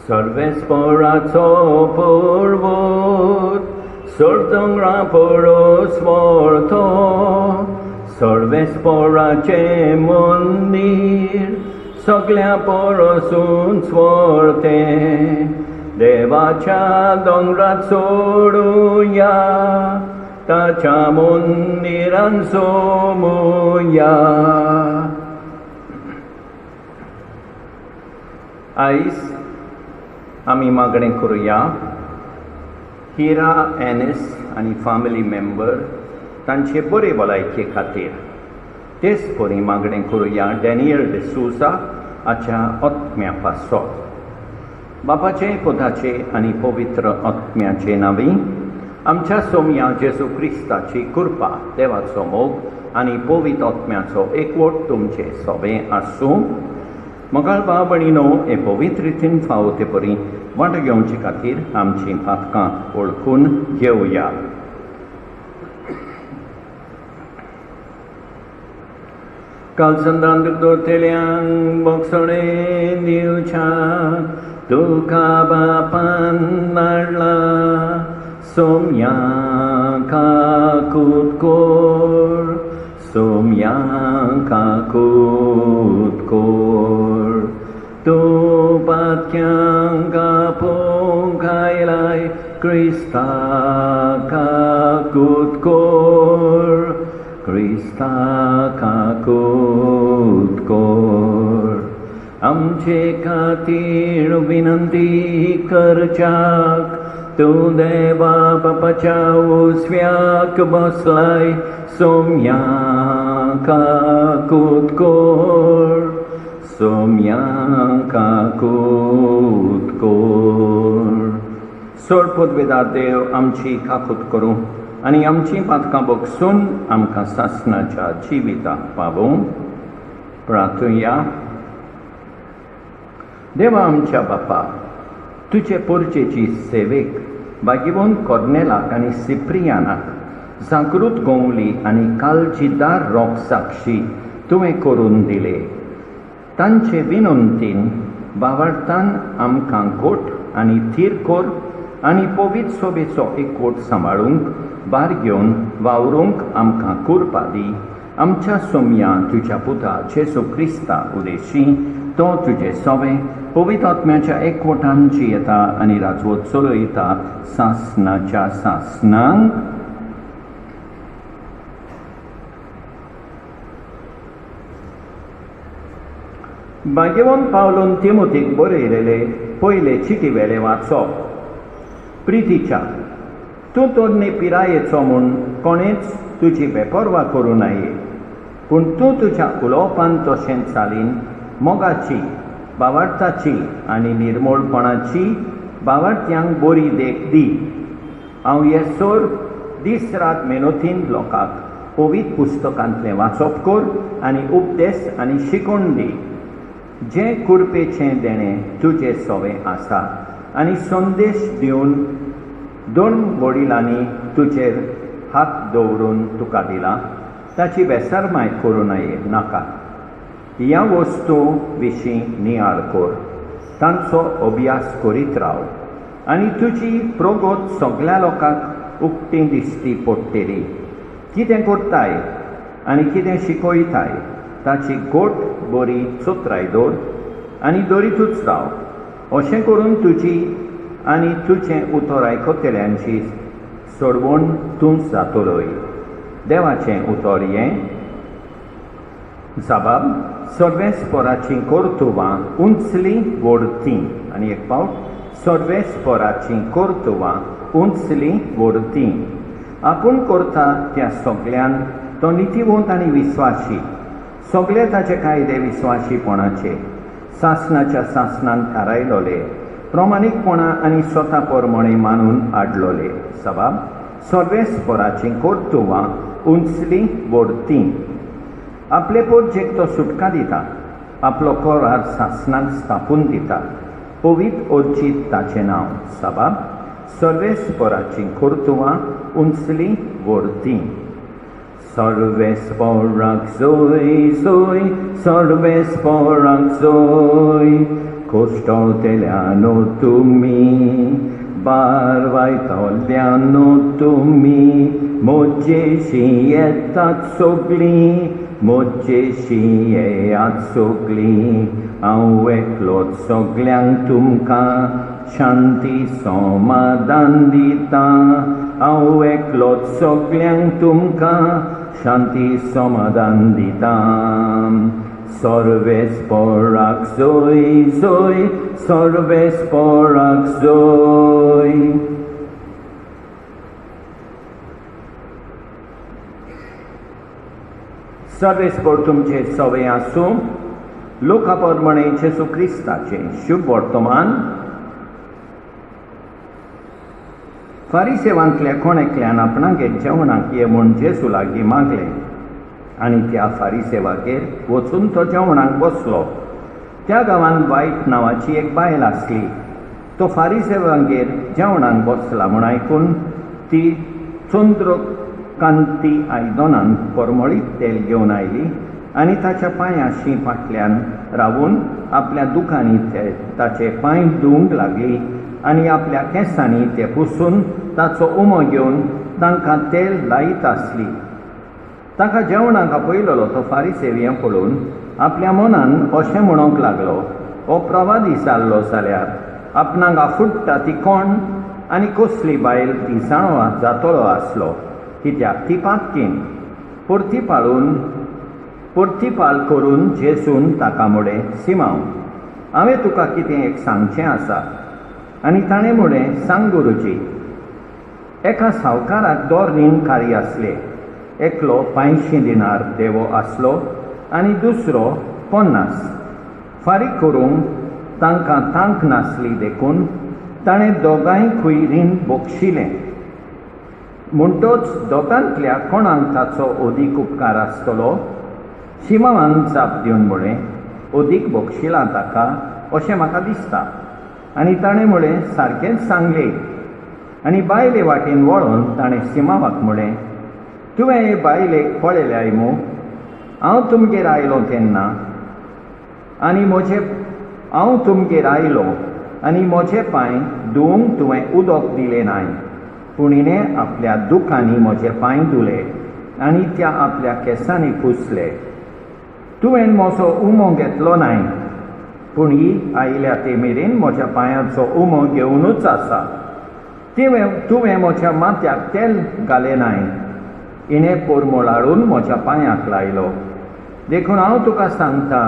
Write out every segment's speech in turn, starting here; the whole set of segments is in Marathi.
सर्वेस्पराचो पर्वत सर्तंगरा परस्वर्तो सर्वेस्पराचे मंदिर सगळ्या परसून स्वर्ते देवाच्या दोंगरात सोडूया ताच्या मंदिरान सोमुया. आयज आमी मागणें करुया हिरा एनिस आनी फॅमिली मेंबर तांचे बरे भलायके खातीर. तेच परी मागणें करुया डॅनियल डिसूजा हाच्या आत्म्या पासो. बापाचे पुताचे आनी पवित्र आत्म्याचे नांवी आमच्या सोम्या जेजू क्रिस्ताची कृपा देवाचो मोग आनी पवित्र आत्म्याचो एकवट तुमचे सोबे आसूं. मोगाळ भाव भयणीनो, हे पवित्र रितीन फावो ते परी वांटो घेवचे खातीर आमची पातकां वळखून घेवया. कालसंदान दोतोरतेल्यांक बोगसणे दिवच्या तुका बापान धाडला सोम्या काकूत कोर सोम्या काकूत कोर. तूं पातक्यांक आपोवंक आयलाय क्रिस्ता काकूत कोर क्रिस्ता काकूत कोर. आमचे खातीर विनंती करच्याक तूं देवा बापाच्या उजव्याक बसलाय सोम्या काकूत कोर सोम्या काकूत कोर. सोड पदवेदार देव आमची काकूत करूं आनी आमची पातकां बोगसून आमकां सासणाच्या जिविताक पावूं. प्रार्थुया. देवा आमच्या बापा, तुजे पोरचेची सेवेक बागिवोन कॉर्नेलाक आनी सिप्रियानाक जागृत गोवली आनी काळजीदार रोग साक्षी तुवें करून दिले. तांचे विनंतीन बावार्थान आमकां गोठ आनी थिरकोर आनी पवित्र सोबेचो एकवट सांबाळूंक भार घेवन वावरूंक आमकां कुरपा दी. आमच्या सोम्या तुज्या पुता जेजू क्रिस्ता उदेशी तो तुजे सोबे पवित्र आत्म्याच्या एकवटान जियेता आनी राजवट चलयता सासणाच्या सासणांक. भाग्यवान पावलोन तिमोथीक बरयलेले पयले चिटी वेले वाचप. प्रितीच्या, तूं तोरणे पिरायेचो म्हूण कोणेच तुजी बेपर्वा करूं नये, पूण तूं तुज्या उलोवपान तशें चालीन मोगाची बावार्थाची आनी निर्मळपणाची बावार्थ्यांक बरी देख दी. हांव येसोर दीस रात मेहनतीन लोकांक पवित्र पुस्तकांतलें वाचप कर आनी उपदेश आनी शिकोण दी. जें कुरपेचें देणें तुजें सोबें आसा आनी संदेश दिवन दोन वडिलांनी तुजेर हात दवरून तुका दिला ताची बेसारमाय करूं नये नाका. ह्या वस्तू विशीं नियाळ कर, तांचो अभ्यास करीत राव आनी तुजी प्रगत सगळ्या लोकांक उक्ती दिसती पडटली. कितें करताय आनी कितें शिकयताय ताची गोट बरी चोत्राय दवर आनी दरीतूच राव. अशें करून तुजी आनी तुजें उतर आयकतल्यांची सोडवण तूंच जातलोय. देवाचें उतर हें. जबाब. सर्वेस्पराची कर्तुवां उंचलीं व्हडतीं. आनी एक फावट सर्वेस्पराची कर्तुवां उंचलीं व्हडतीं. आपूण करता त्या सगळ्यान तो नितीवंत आनी विस्वासी. सगळे ताचे कायदे विस्वासीपणाचे सासणाच्या सासणान थारायलोले प्रमाणीकपणा आनी स्वता परमणे मानून हाडलोले. जबाब. सर्वेस्पराची कर्तुवां उंचलीं व्हडतीं. आपले पोरचेक तो सुटका दिता, आपलो कोरार सासणाक स्थापून दिता. पवित्र ओर्चीत ताचें नांव. जबाब. सर्वेस्पराची कर्तुवां उंचलीं व्हडतीं. सर्वेस्पराक जोय जोय सर्वेस्पराक जोय कोश्टवतेल्यानो तुमी बारवायतल्ल्यानो तुमी मोज्जेशी येतात सगळीं मोज्जेशी येयात सगळीं हांव एकलोच सगळ्यांक तुमकां शांती समाधान दिता हांव एकलोच सगळ्यांक तुमकां शांती समाधान दिता सर्वेस्पराक जय जय सर्वेस्पराक जय. सर्वेस्पर तुमचे सवय आसूं लोकापरमणे जेसू क्रिस्ताचे शुभ वर्तमान फारिसेवांतल्या कोण एकल्यान आपणागे जेवणाक ये म्हूण जेसू लागीं मागलें आनी त्या फारिसेवागेर वचून तो जेवणाक बसलो. त्या गांवांत वायट नांवाची एक बायल आसली. तो फारिसेवागेर जेवणाक बसला म्हूण आयकून ती चंद्रकांती आयदनांत परमळीत तेल घेवन आयली आनी ताच्या पांयाशी फाटल्यान रावून आपल्या दुखांनी ताचे पांय धुवंक लागली आनी आपल्या केंसांनी ते पुसून ताचो उमो घेवन तांकां तेल लायत आसली. ताका जेवणाक आपयलेलो तो फारिसेव हें पळोवन आपल्या मनान अशें म्हणूंक लागलो हो प्रवादी जाल्लो जाल्यार आपणाक आफुट्टा ती कोण आनी कसली बायल ती जाणो जातलो आसलो कित्याक ती पातकीन परतीपाल करून जेसून ताका मुडे सिमाव हांवें तुका कितें एक सांगचें आसा. आनी ताणें मुडें सांग गुरुजी. एका सावकाराक 2 रीणकारी आसले. एकलो 500 दिनार देवो आसलो आनी दुसरो 50. फारीक करूंक तांकां तांक नासली देखून ताणें दोगांयकूय रीण बोगशिलें. म्हणटच दोगांतल्या कोणाक ताचो अदीक उपकार आसतलो शिमावान जाप दिवन मुळे अदीक बोगशिलां ताका अशें म्हाका दिसता. आनी ताणें मुळे सारकेंच सांगलें. आनी बायले वाटेन वळोन ताणें सिमावाक म्हळें तुवें हे बायलेक पळयल्याय मू हांव तुमगेर आयलो तेन्ना आनी हांव तुमगेर आयलो आनी म्हजे पांय धुवंक तुवें उदक दिलें नाय पूण हिणें आपल्या दुखांनी म्हजे पांय धुले आनी त्या आपल्या केंसांनी पुसले. तुवें म्हजो उमो घेतलो नाय पूण ही आयल्या ते मेरेन म्हज्या पांयाचो उमो घेवनूच आसा. तुवें म्हज्या माथ्याक तेल घालें नाय हिणें पोरमोळ हाडून म्हज्या पांयाक लायलो. देखून हांव तुका सांगता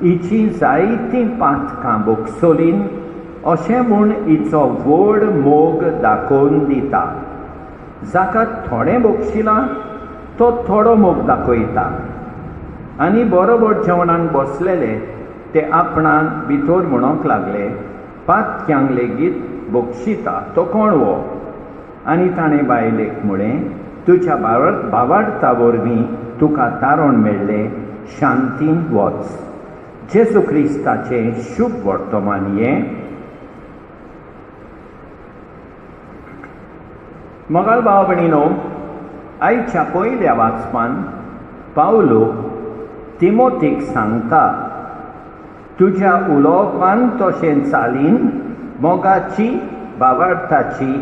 हिची जायतीं पातकां बोगसोलीन अशें म्हूण हिचो व्हड मोग दाखोवन दिता. जाका थोडें बोगशिलां तो थोडो मोग दाखयता. आनी बरोबर जेवणाक बसलेले ते आपणाक भितर म्हणोंक लागले पातक्यांक लेगीत बोगशिता तो कोण वो. आनी ताणें बायलेक म्हळें तुज्या भावार्था वरवीं तुका तारण मेळ्ळें शांतीन वच. जेसू क्रिस्ताचें शुभ वर्तमान हें. मोगाळ भाव भयणीनो, आयच्या पयल्या वाचपान पावलो तिमोथीक सांगता तुज्या उलोवपान तशें चालीन मोगाची भावार्थाची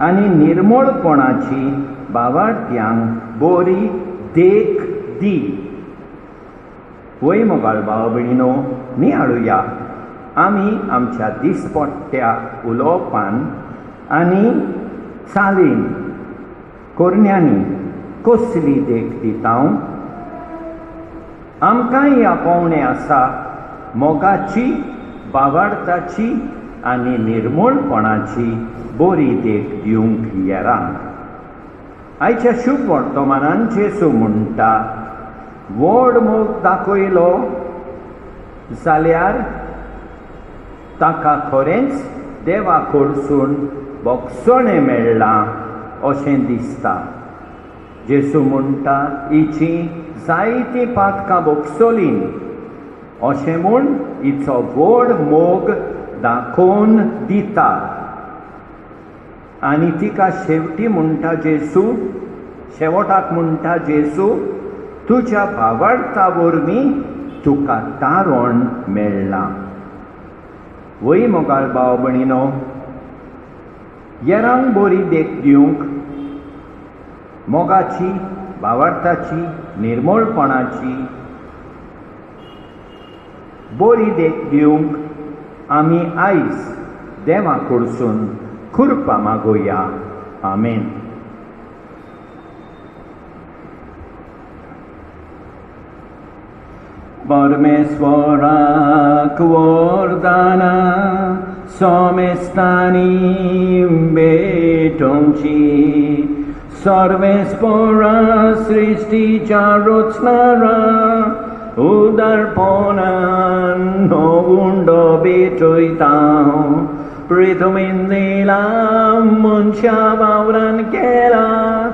आनी निर्मळपणाची भावार्थ्यांक बरी देख दी. वय मोगाळ भाव भयणीनो, नियाळुया आमी आमच्या दिसपट्ट्या उलोवपान आनी चालीन कोरण्यांनी कसली देख दिता. आमकांय आपोवणें आसा मोगाची भावार्थाची आनी निर्मळपणाची बरी देख दिवंक येरांक. आयच्या शुभ वर्तमानान जेसू म्हणटा व्हड मोग दाखयलो जाल्यार ताका खरेंच देवा कडसून बोगसणें मेळ्ळां अशें दिसता. जेसू म्हणटा हिची जायतीं पातकां बोगसोलीन अशें म्हूण हिचो व्हड मोग दाखोवन दिता. आनी तिका शेवटी म्हणटा जेसू, शेवटाक म्हणटा जेसू तुज्या भावार्था वरवीं तुका तारण मेळ्ळां. वय मोगाळ भाव भणीनो, येरांक बरी देख दिवंक मोगाची, भावार्थाची, निर्मळपणाची बरी देख दिवंक आमी आयज देवा कडसून कृपा मागोया. आमेन. परमेश्वराक वरदाना सोमेस्तानी भेटोवची, सर्वेस्परा सृष्टीच्या रचणारा उदारपणान नवुंडो भेटयता. पृथ्वीन दिला मनशा वावरान केला,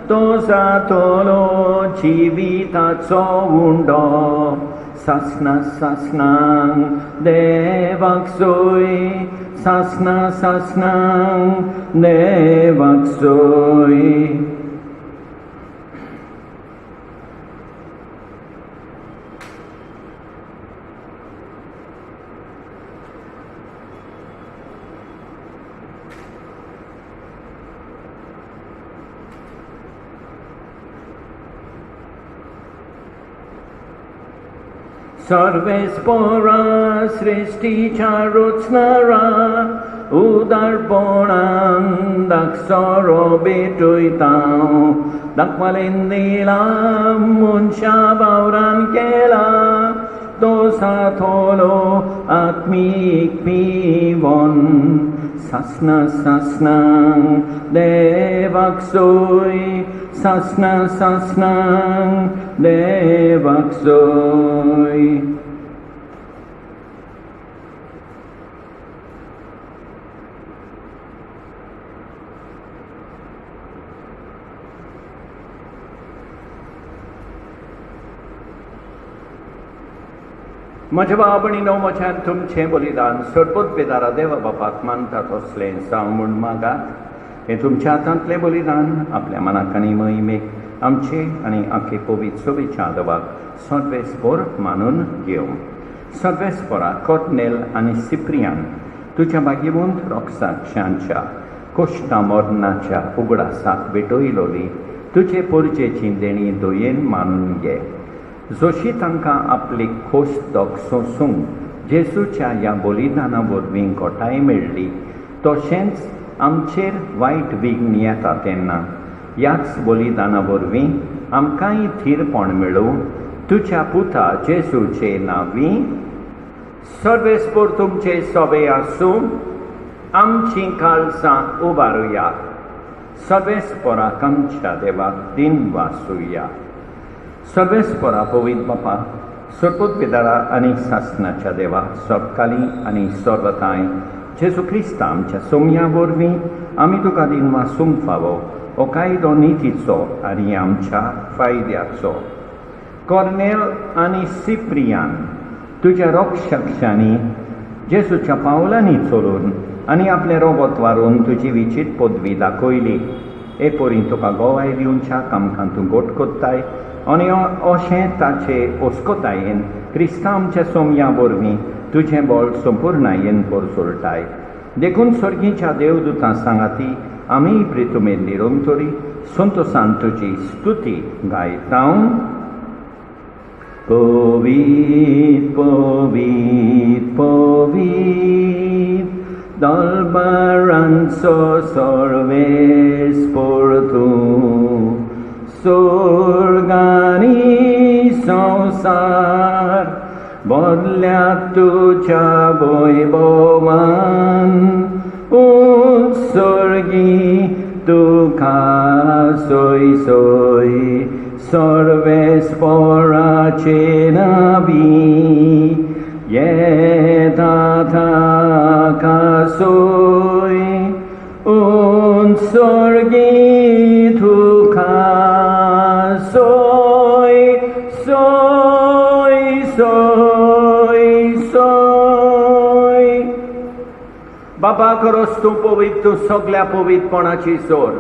तो सातलो जिविताचो उंडो. सासना सासनांक देवाक सोय, सासना सासनांक देवाक सोय. सर्वेस्परा सृष्टीच्या रचणारा उदारपणान दाखसरो भेटयता. दाखवालेन दिला मनशा वावरान केला, तो साथोलो आत्मीक पिवोन. सासना सासनांक देवाक सोय, सासना सासनांक देवाक सोय. म्हज्या भाव भणीनो, म्हज्यान तुमचें बलिदान सरपत बेदारा देवा बापाक मानता तसलें जावं म्हूण मागात. हें तुमच्या हातांतलें बलिदान आपल्या मनाक आनी मोहिमेक आमचे आनी आखे पवित्र सोबेच्या देवाक सर्वेस्पर मानून घेवं. सर्वेस्परा कॉर्नेल आनी सिप्रियान तुज्या भाग्यवंत रॉक्साच्या कोश्टा मरणाच्या उगडासाक भेटयलोली तुजे पोरजेची देणी दोयेन मानून घे. जशी तांकां आपली खोस दोग सोंसूंक जेजूच्या ह्या बलिदाना वरवीं घोटाय मेळ्ळी, तशेंच आमचेर वायट विघ्न येता तेन्ना ह्याच बलिदाना वरवीं आमकांय थीरपण मेळूं तुज्या पुता जेजूचे नांवीं. सर्वेस्पर तुमचे सोबे आसूं. आमचीं काळजां उबारुया. सर्वेस्पराक आमच्या देवाक दिन वासुया. सर्वेस्परा पवित्र बापा, सरपत बेदारा आनी सासनाच्या देवा, सबकाली आनी सर्वताय जेजू क्रिस्ता आमच्या सोमया वरवीं आमी तुका दिन वासूंक फावो हो कायदो नितीचो आनी आमच्या फायद्याचो. कॉर्नेल आनी सिप्रियान तुज्या रक्षकांनी जेजूच्या पावलांनी चलून आनी आपलें रोगोत वारून तुजी विचित पदवी दाखयली. हे परी तुका गोवाय दिवच्या आमकां तूं गोट कोत्ताय आनी अशें ताचे ओस्कोतायेन क्रिस्ता आमच्या सोमया वरवीं तुजें बळ संपूर्णायेन परसोळटाय. देखून सर्गीच्या देवदूतां सांगाती आमी प्रितुमेन निरंतरी संतोशान तुजी स्तुती गायता. पवित्र पवित्र पवित्र दरबारांचो सर्वेस्पर तूं. स्वर्ग आनी संवसार बदल्यात तुज्या वैभवान. उत्सर्गी तुका सोय सोय सर्वेस्पराचे नांवी. येता ताका सोय उत्सर्गी तुका सोय सोय सोय सोय. बाबा खरोच तूं पवित्र, तूं सगळ्या पवित्रपणाची सोर.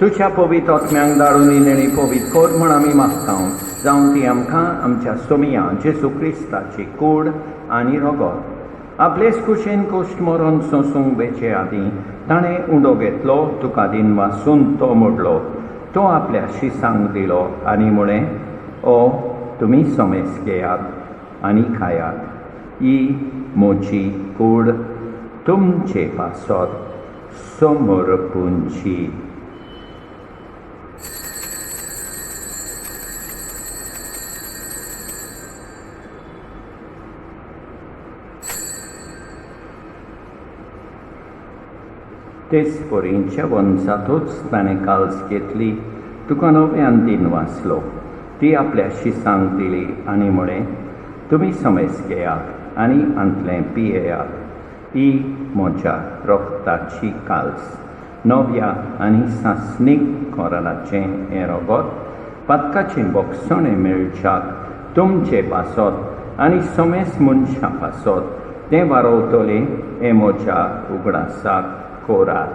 तुज्या पवित्र आत्म्यांक धाडून इलेणी पवित्र कोर म्हण आमी मागता. जावं ती आमकां आमच्या सोमया जेजू क्रिस्ताची कूड आनी रगत आपलेच कुशेन कोश्ट मरोन सोसूंक बेचे आदीं ताणें उंडो घेतलो, तुका दिन वासून तो मोडलो. तो आपल्या शिसांक दिलो आनी म्हळें, ओ तुमी सोमेस घेयात आनी खायात. ही म्हजी कूड तुमचे पासत समर्पूंची. तेच पोरींच्या वंशातूच ताणें काल्स घेतली, तुका नव्यान दिन वाचलो. ती आपल्या शिसांक दिली आनी म्हळें, तुमी समेस घेयात आनी अंतलें पियेयात. ही म्हज्या रोगताची काल्स. नव्या आनी सासणीक कोरालाचें हें रगत पातकाचें बोगसणें मेळच्याक तुमचे पासत आनी समेस मनशां पासत तें वारोवतलें हें म्हज्या उगडासाक कोरात.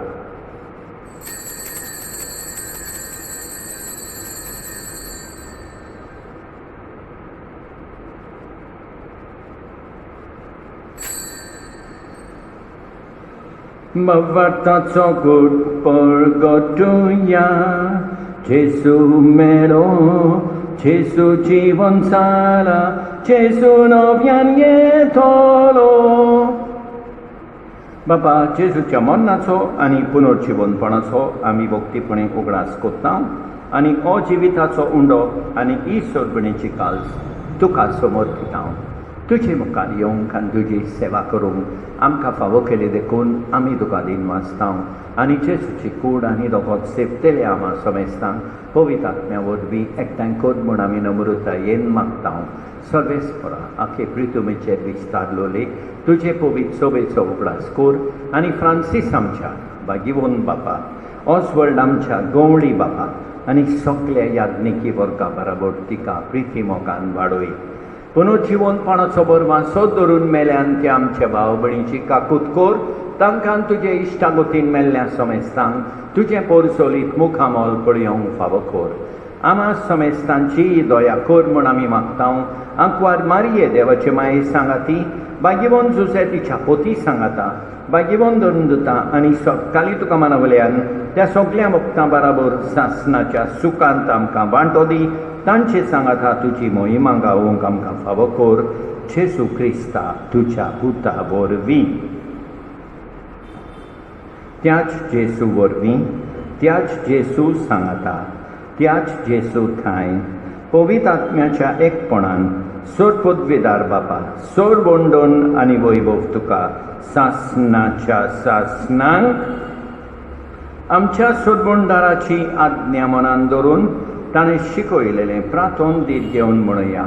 Mavartaco good purgatoria, Jesu mero, Jesu जीवन सारा, Jesu नव्यान येतलो. बाबा जेजूच्या मरणाचो आनी पुनर्जीवनपणाचो आमी भक्तीपणे उगडास कोत्ता आनी अजिविताचो उंडो आनी ही सोडवणेची काल्स तुका समर्पिता. तुजे मुखार येवंक आनी तुजी सेवा करूंक आमकां फावो केली देखून आमी तुका दिन वाचता आनी जेजूची कूड आनी रगत सेवतले आमा समेस्तां पवित्र आत्म्या वरवीं एकठांय कर म्हूण आमी नम्रतायेन मागता. सर्वेस्परा आखे प्रितुमेचेर विस्तारलोले तुजे पवित्र सोबेचो उगडास कर आनी फ्रांसीस आमच्या भागिवोन बापा, ऑसवर्ल्ड आमच्या गवळी बापा आनी सगल्या याज्ञिकी वर्गा बराबर तिका प्रिती मोगान वाडोय. पुनर्जीवनपणाचो बरवासो धरून मेल्यान ते आमच्या भाव भयणीची काकूत कर. तांकां तुजे इश्टागतीन मेल्ल्या समेस्तांक तुजें पोरसोलीत मुखामोल पळयोवंक फावो कर. आमा समेस्तांची दया कर म्हूण आमी मागता. आंकवार मारये देवाचे माये सांगाती, भाग्यवन जुसे तिच्या पोती सांगाता, भाग्यवन धरून दिता आनी सकाळी तुका मना वयल्यान त्या सगळ्या भक्तां बराबर सासणाच्या सुखांत आमकां वांटो दी. तांचे सांगाता तुजी मोहिमा गावोवंक आमकां फावो कर. जेजू क्रिस्ता तुज्या पुता वरवीं. त्याच जेजू वरवीं, त्याच जेजू सांगाता, त्याच जेजू थाय पवित्र आत्म्याच्या एकपणान सोरपदवेदार बापा सोर बोंडोन आनी वैभव तुका सासणाच्या सासणांक आमच्या सोरबोंडाराची आज्ञा मनान धरून ताणें शिकयलेलें प्रार्थोन दीत घेवन म्हणया.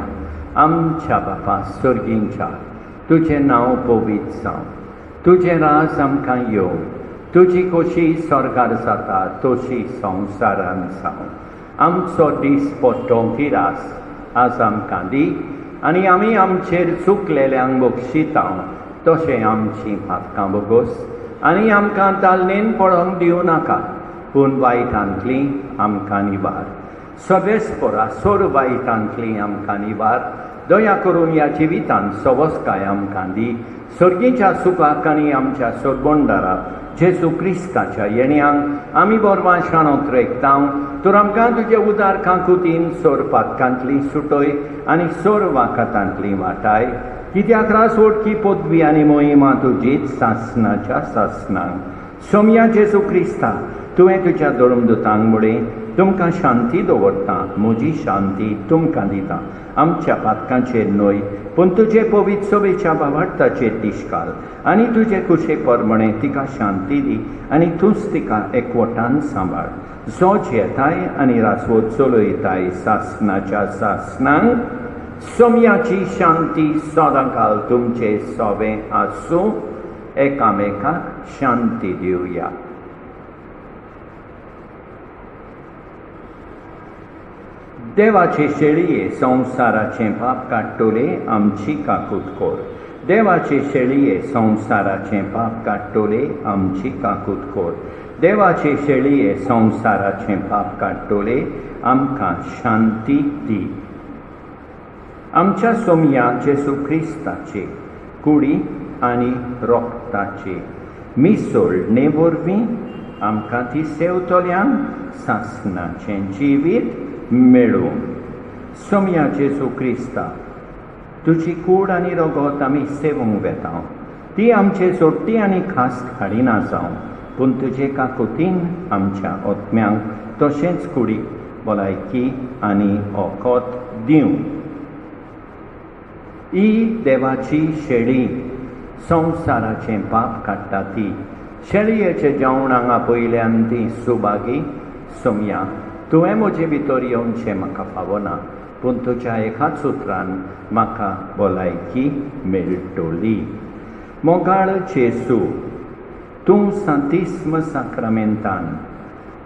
आमच्या बापा सर्गींच्या तुजें नांव पवित्र जावं, तुजें राज आमकां येवं, तुजी खोशी स्वर्गार जाता तशी संवसारान जावं. आमचो दीस पडटो गिरास आज आमकां दी आनी आमी आमचेर चुकलेल्यांक बक्षिता तशें आमची पातकां बगोस आनी आमकां तालनेन पडोंक दिवं नाका, पूण वायटांतली आमकां निबार. सर्वेस्परा सोर वायटांतली आमकां निबार. दया करून ह्या जिवितांत सवस्काय आमकां दी. सर्गीच्या सुखाक आनी आमच्या सोरबोंडारा जेजू क्रिस्ताच्या येण्याक आमी बोरवां शाणोत रेखता. तर आमकां तुजे उदार काकुतीन सोर पातकांतली सुटय आनी सोर वाकातांतली वाटाय. कित्याक रास ओळखी पदवी आनी मोहिमा तुजीच सासणाच्या सासणांक. सोम्या जेजू क्रिस्ता तुवें तुज्या धर्मदुतांक म्हळें, तुमकां शांती दवरता, म्हजी शांती तुमकां दिता. आमच्या पातकांचेर न्हय पूण तुजे पवित्र सोबेच्या भावार्थाचेर दिश्काल आनी तुजे कुशे परमणे तिका शांती दी आनी तूंच तिका एकवटान सांबाळ. जोज येताय आनी रासवत चलयताय सासणाच्या सासणांक. सोम्याची शांती सदांकाल तुमचे सोबे आसूं. एकामेकाक शांती दिवया. देवाचे शेळये संवसाराचें पाप काडटोले आमची काकूत कर. देवाचे शेळये संवसाराचें पाप काडटोले आमची काकूत कर. देवाचे शेळये संवसाराचें पाप काडटोले आमकां शांती दी. आमच्या सोम्या जेजू क्रिस्ताचे कुडी आनी रोगताची मिसोळणे वरवीं आमकां ती सेवतोल्यान सासणाचें जिवीत मेळूं. सोम्या जेजू क्रिस्ता, तुजी कूड आनी रगत आमी सेवूंक वेता. ती आमचे जोडटी आनी खास हाडिना जावं, पूण तुजे काकुतीन आमच्या ओतम्यांक तशेंच कुडीक भलायकी आनी ओकोत दिवं. ही देवाची शेळी संवसाराचें पाप काडटा ती शेळयेच्या जेवणाक आपयल्यान ती सुबागी. सोम्या, तुवें म्हजे भितर येवचें म्हाका फावना, पूण तुज्या एकाच उतरान म्हाका भलायकी मेळटली. मोगाळ जेजू, तूं सांतिस्म साक्रामेंतान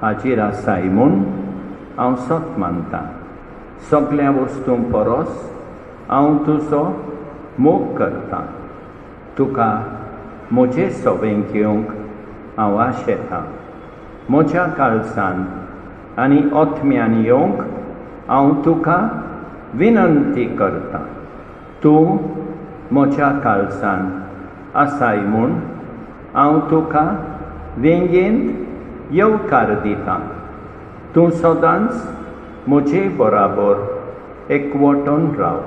हाजीर आसाय म्हूण हांव सोत मानतां. सगळ्या वस्तूं परस हांव तुजो मोग करतां. तुका म्हजे सोबेंक येवंक हांव आशेतां. म्हज्या काळजान आनी ओतम्यान येवंक हांव तुका विनंती करतां. तूं म्हज्या काळजान आसाय म्हूण हांव तुका वेंगेंत येवकार दितां. तूं सदांच म्हजे बराबर एकवटून राव.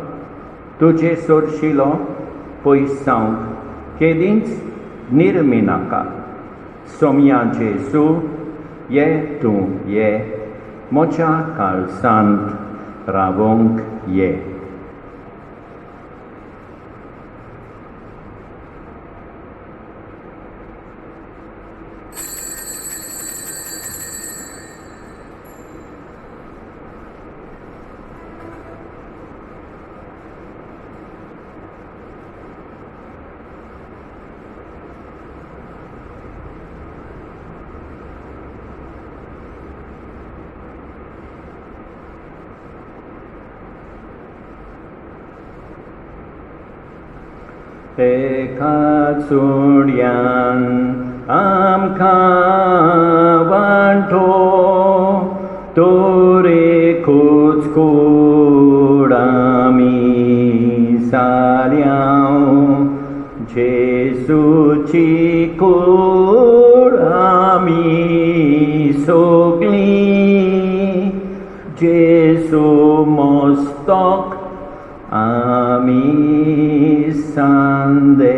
तुजे सोडशिलो पयस जावंक केदींच निर्मी नाका. सोम्या जेजू, ये तूं ये म्हज्या काळजांत रावोंक ये. एका चुड्यान आमकां वांटो तोरेकूच कूड आमी साऱ्यांव. जेजूची कूड आमी सोगलीं. जेजू मस्तक आमी सांदे.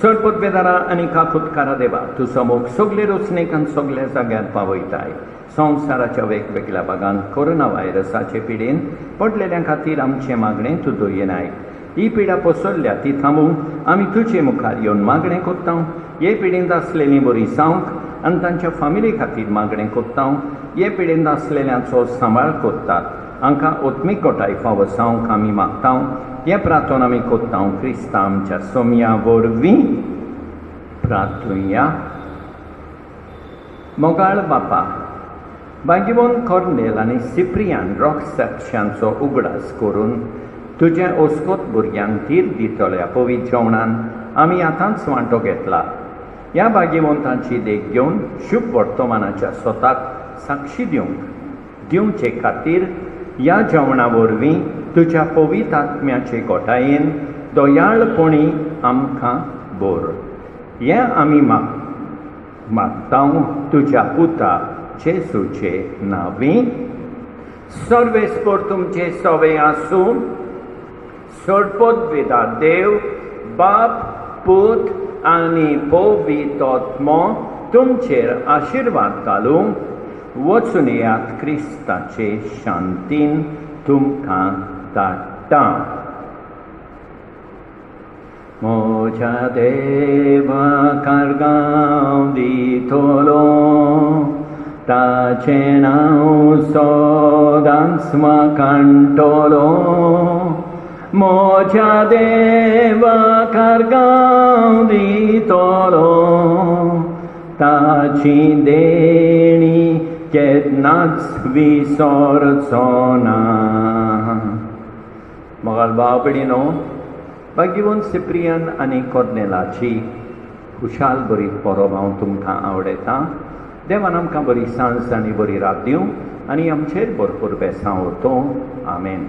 सरपोतबेदारा आनी काकुतकारा देवा, तुजो मोग सगळे रचनेक आनी सगळ्या जाग्यार पावयताय. संवसाराच्या वेगवेगळ्या भागांत कोरोना व्हायरसाचे पिडेन पडलेल्या खातीर आमचें मागणें तूं दोयनाय. ही पिडा पसरल्या ती थांबूंक आमी तुजे मुखार येवन मागणें कोत्तां. हे पिडेंत आसलेलीं बरी जावंक आनी तांच्या फामिली खातीर मागणें कोत्तां. हे पिडेंत आसलेल्यांचो सांबाळ कोत्तात. हांकां ओत्मीक कोटाय फावो जावंक आमी मागतां. हे प्रार्थना आमी कोत्तां क्रिस्ता आमच्या सोम्या वरवीं प्रार्थुया. मोगाळ बापा, भाग्यवन कॉर्नेल आनी सिप्रियान रॉक साक्षांचो उगडास करून तुज्या ओस्कोत भुरग्यांक धीर दितल्या पवित्र जेवणान आमी आतांच वांटो घेतला. ह्या भाग्यवंतांची देख घेवन शुभ वर्तमानाच्या स्वताक साक्षी दिवचे खातीर ह्या जेवणा वरवीं तुज्या पवित्र आत्म्याचे गोठायेन दोयाळपणी आमकां बोर. हें आमी मागतां तुज्या पुता जेजूचे नांवी. सर्वेस्पर तुमचे सवे आसूं. सरपोतबेदार देव, बाप, पूत आनी पवित्र आत्मो तुमचेर आशिर्वाद घालूं. वचून येयात क्रिस्ताचे शांतीन तुमकां धाडटा. म्हज्या देवा कारगांव दितलो, ताचें नांव सदांच म्हाकांटलो. म्हज्या देवा कारगांव दितलो, ताची देणी केन्नाच विसरचो ना. मोगाल भाव भयणीनो, भाग्यवन सिप्रियन आनी कॉर्नेलाची खुशाल बरी परब हांव तुमकां आवडयतां. देवान आमकां बरी सांज आनी बरी रात दिवं आनी आमचेर भरपूर बेसांव उरतो. आमेन.